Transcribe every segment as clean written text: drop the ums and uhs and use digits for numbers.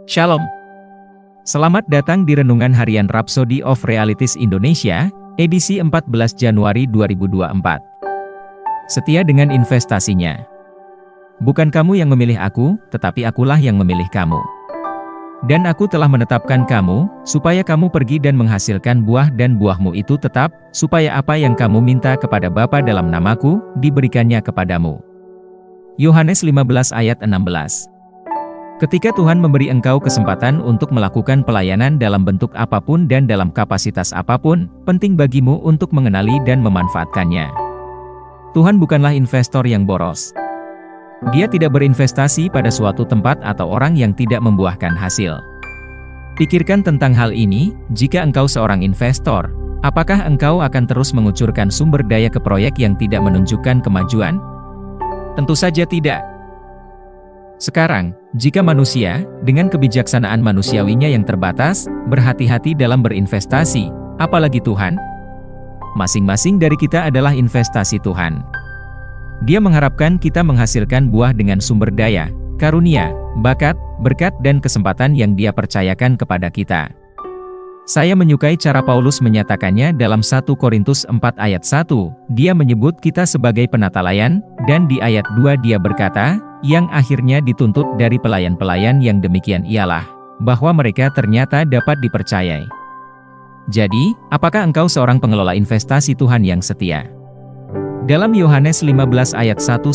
Shalom. Selamat datang di Renungan Harian Rhapsody of Realities Indonesia, edisi 14 Januari 2024. Setia dengan investasinya. Bukan kamu yang memilih aku, tetapi akulah yang memilih kamu. Dan aku telah menetapkan kamu, supaya kamu pergi dan menghasilkan buah dan buahmu itu tetap, supaya apa yang kamu minta kepada Bapa dalam namaku, diberikannya kepadamu. Yohanes 15 ayat 16. Ketika Tuhan memberi engkau kesempatan untuk melakukan pelayanan dalam bentuk apapun dan dalam kapasitas apapun, penting bagimu untuk mengenali dan memanfaatkannya. Tuhan bukanlah investor yang boros. Dia tidak berinvestasi pada suatu tempat atau orang yang tidak membuahkan hasil. Pikirkan tentang hal ini, jika engkau seorang investor, apakah engkau akan terus mengucurkan sumber daya ke proyek yang tidak menunjukkan kemajuan? Tentu saja tidak. Sekarang, jika manusia, dengan kebijaksanaan manusiawinya yang terbatas, berhati-hati dalam berinvestasi, apalagi Tuhan, masing-masing dari kita adalah investasi Tuhan. Dia mengharapkan kita menghasilkan buah dengan sumber daya, karunia, bakat, berkat dan kesempatan yang Dia percayakan kepada kita. Saya menyukai cara Paulus menyatakannya dalam 1 Korintus 4 ayat 1, dia menyebut kita sebagai penatalayan, dan di ayat 2 dia berkata, yang akhirnya dituntut dari pelayan-pelayan yang demikian ialah, bahwa mereka ternyata dapat dipercayai. Jadi, apakah engkau seorang pengelola investasi Tuhan yang setia? Dalam Yohanes 15 ayat 1-2,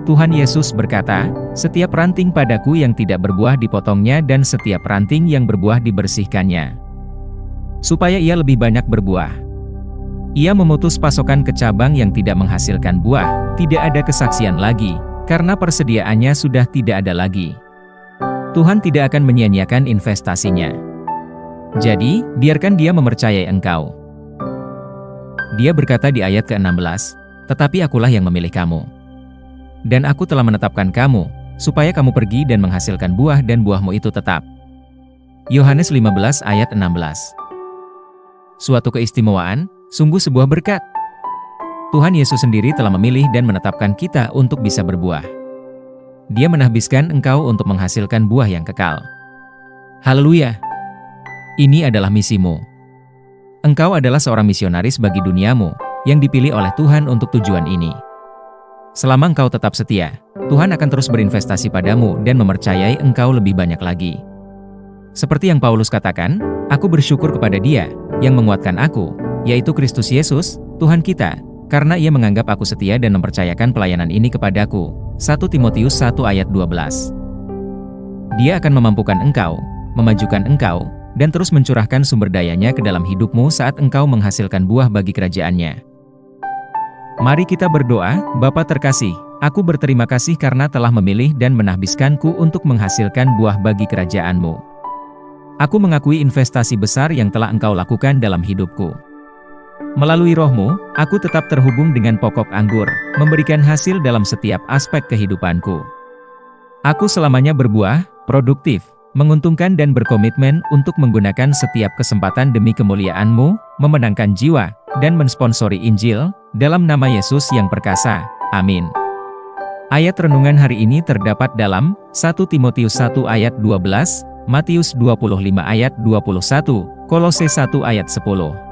Tuhan Yesus berkata, setiap ranting padaku yang tidak berbuah dipotongnya dan setiap ranting yang berbuah dibersihkannya, supaya ia lebih banyak berbuah. Ia memutus pasokan ke cabang yang tidak menghasilkan buah, tidak ada kesaksian lagi, karena persediaannya sudah tidak ada lagi. Tuhan tidak akan menyia-nyiakan investasinya. Jadi, biarkan Dia mempercayai engkau. Dia berkata di ayat ke-16, tetapi akulah yang memilih kamu. Dan aku telah menetapkan kamu, supaya kamu pergi dan menghasilkan buah dan buahmu itu tetap. Yohanes 15 ayat 16. Suatu keistimewaan, sungguh sebuah berkat. Tuhan Yesus sendiri telah memilih dan menetapkan kita untuk bisa berbuah. Dia menahbiskan engkau untuk menghasilkan buah yang kekal. Haleluya! Ini adalah misimu. Engkau adalah seorang misionaris bagi duniamu, yang dipilih oleh Tuhan untuk tujuan ini. Selama engkau tetap setia, Tuhan akan terus berinvestasi padamu dan mempercayai engkau lebih banyak lagi. Seperti yang Paulus katakan, aku bersyukur kepada Dia, yang menguatkan aku, yaitu Kristus Yesus, Tuhan kita, karena Ia menganggap aku setia dan mempercayakan pelayanan ini kepadaku. 1 Timotius 1 ayat 12. Dia akan memampukan engkau, memajukan engkau, dan terus mencurahkan sumber dayanya ke dalam hidupmu saat engkau menghasilkan buah bagi kerajaan-Nya. Mari kita berdoa. Bapa terkasih, aku berterima kasih karena telah memilih dan menahbiskanku untuk menghasilkan buah bagi kerajaan-Mu. Aku mengakui investasi besar yang telah Engkau lakukan dalam hidupku. Melalui Roh-Mu, aku tetap terhubung dengan pokok anggur, memberikan hasil dalam setiap aspek kehidupanku. Aku selamanya berbuah, produktif, menguntungkan dan berkomitmen untuk menggunakan setiap kesempatan demi kemuliaan-Mu, memenangkan jiwa, dan mensponsori Injil, dalam nama Yesus yang perkasa. Amin. Ayat renungan hari ini terdapat dalam 1 Timotius 1 ayat 12, Matius 25 ayat 21, Kolose 1 ayat 10.